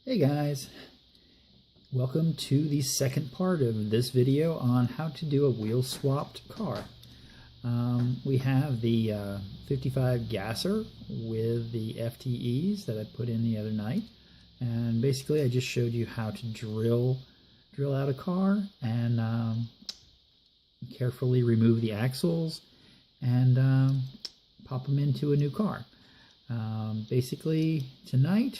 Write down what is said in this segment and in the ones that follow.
Hey guys, welcome to the second part of this video on how to do a wheel swapped car. We have the 55 gasser with the FTEs that I put in the other night, and basically I just showed you how to drill out a car and carefully remove the axles and pop them into a new car. Basically tonight,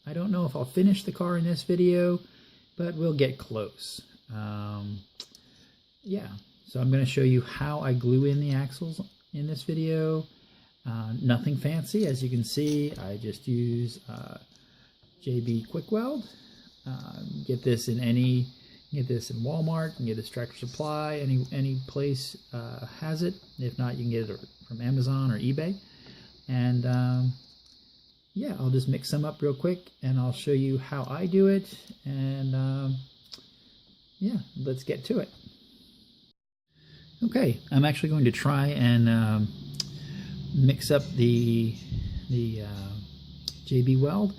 I don't know if I'll finish the car in this video, but we'll get close. Yeah, so I'm going to show you how I glue in the axles in this video. Nothing fancy, as you can see. I just use JB Weld. Get this in Walmart, you can get this Tractor Supply, any place has it. If not, you can get it from Amazon or eBay. And yeah, I'll just mix them up real quick and I'll show you how I do it, and yeah, let's get to it. Okay, I'm actually going to try and mix up the JB Weld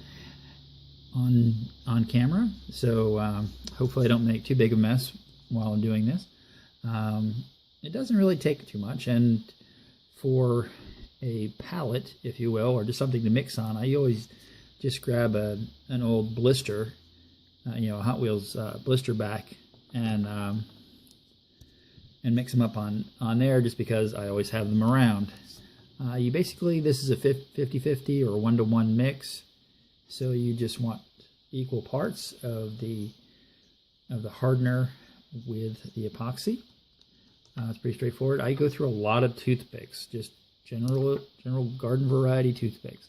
on camera, so hopefully I don't make too big a mess while I'm doing this. It doesn't really take too much, and for a palette, if you will, or just something to mix on, I always just grab an old blister, a Hot Wheels blister back, and mix them up on there, just because I always have them around. You basically, this is a 50-50 or 1-to-1 mix, so you just want equal parts of the hardener with the epoxy. It's pretty straightforward. I go through a lot of toothpicks, just general garden variety toothpicks.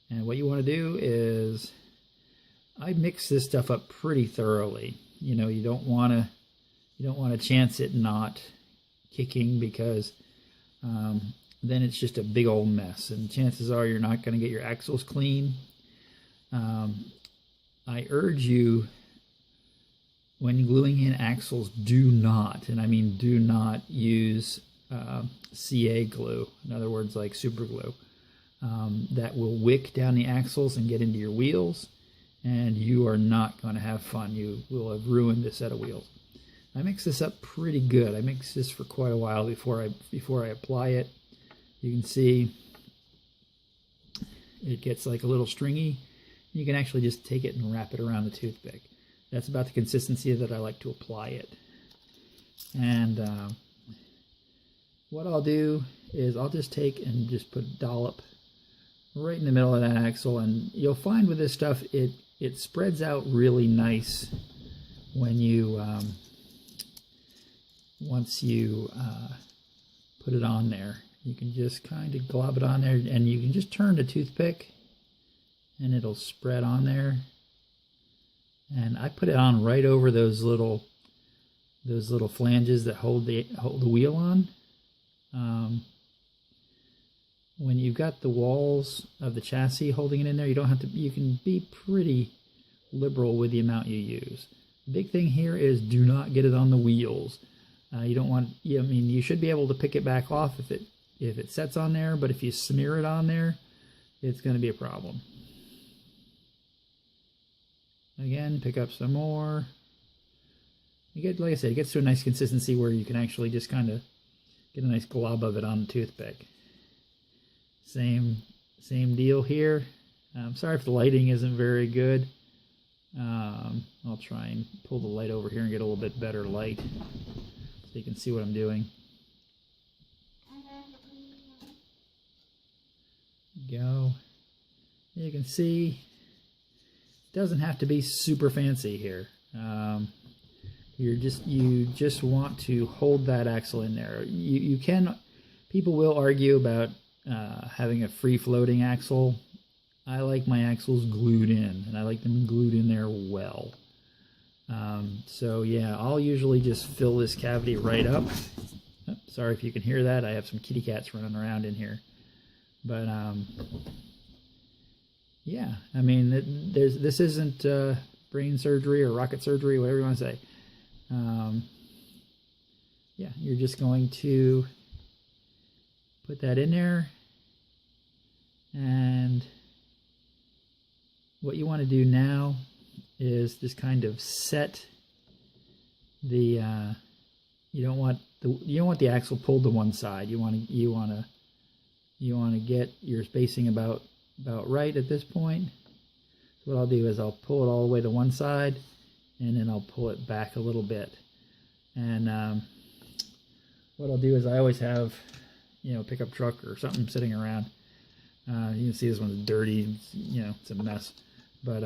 And what you want to do is, I mix this stuff up pretty thoroughly. You don't want to chance it not kicking, because then it's just a big old mess, and chances are you're not going to get your axles clean. I urge you, when gluing in axles, do not, and I mean do not, use CA glue, in other words, like super glue. That will wick down the axles and get into your wheels, and you are not going to have fun. You will have ruined a set of wheels. I mix this up pretty good. I mix this for quite a while before I apply it. You can see it gets like a little stringy. You can actually just take it and wrap it around the toothpick. That's about the consistency that I like to apply it. And what I'll do is I'll just take and just put a dollop right in the middle of that axle, and you'll find with this stuff it spreads out really nice when you once you put it on there. You can just kind of glob it on there, and you can just turn the toothpick and it'll spread on there. And I put it on right over those little flanges that hold the wheel on. When you've got the walls of the chassis holding it in there, you don't have to. You can be pretty liberal with the amount you use. The big thing here is, do not get it on the wheels. You don't want. I mean, you should be able to pick it back off if it sets on there, but if you smear it on there, it's going to be a problem. Again, pick up some more. You get, like I said, it gets to a nice consistency where you can actually just kind of get a nice glob of it on the toothpick. Same deal here. I'm sorry if the lighting isn't very good. I'll try and pull the light over here and get a little bit better light so you can see what I'm doing. Go. You can see it doesn't have to be super fancy here. You just want to hold that axle in there. You can. People will argue about having a free-floating axle. I like my axles glued in, and I like them glued in there well. So yeah, I'll usually just fill this cavity right up. Oh, sorry if you can hear that. I have some kitty cats running around in here. But yeah, I mean, this isn't brain surgery or rocket surgery, whatever you want to say. Yeah, you're just going to put that in there, and what you want to do now is just kind of set the you don't want the axle pulled to one side. You want to get your spacing about right at this point. So what I'll do is I'll pull it all the way to one side, and then I'll pull it back a little bit. And what I'll do is I always have, you know, a pickup truck or something sitting around. You can see this one's dirty. You know, it's a mess. But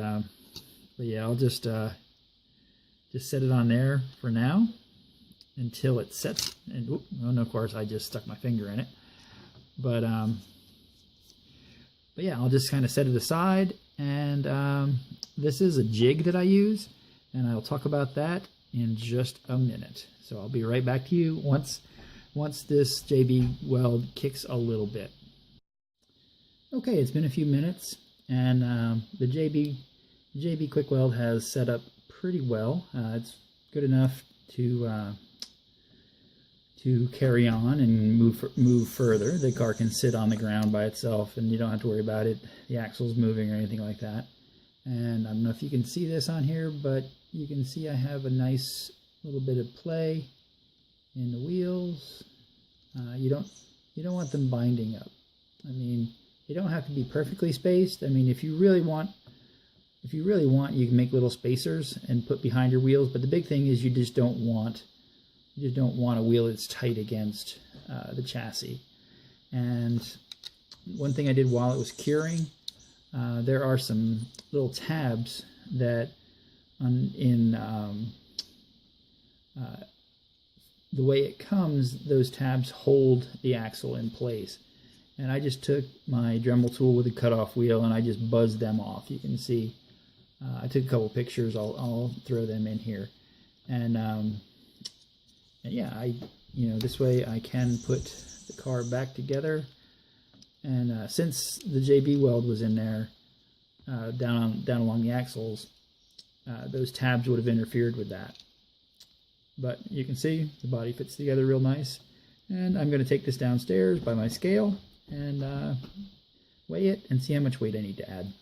yeah, I'll just set it on there for now until it sets. And oh, of course, I just stuck my finger in it. But yeah, I'll just kind of set it aside. And this is a jig that I use, and I'll talk about that in just a minute. So I'll be right back to you once this JB Weld kicks a little bit. Okay, it's been a few minutes, and the JB Quick Weld has set up pretty well. It's good enough to carry on and move further. The car can sit on the ground by itself, and you don't have to worry about it, the axles moving or anything like that. And I don't know if you can see this on here, but you can see I have a nice little bit of play in the wheels. You don't want them binding up. I mean, they don't have to be perfectly spaced. I mean, if you really want, you can make little spacers and put behind your wheels. But the big thing is you just don't want a wheel that's tight against the chassis. And one thing I did while it was curing, there are some little tabs that the way it comes, those tabs hold the axle in place. And I just took my Dremel tool with a cutoff wheel and I just buzzed them off. You can see I took a couple pictures. I'll throw them in here. And yeah, this way I can put the car back together. And since the JB Weld was in there down along the axles, those tabs would have interfered with that. But you can see the body fits together real nice. And I'm going to take this downstairs by my scale and weigh it and see how much weight I need to add.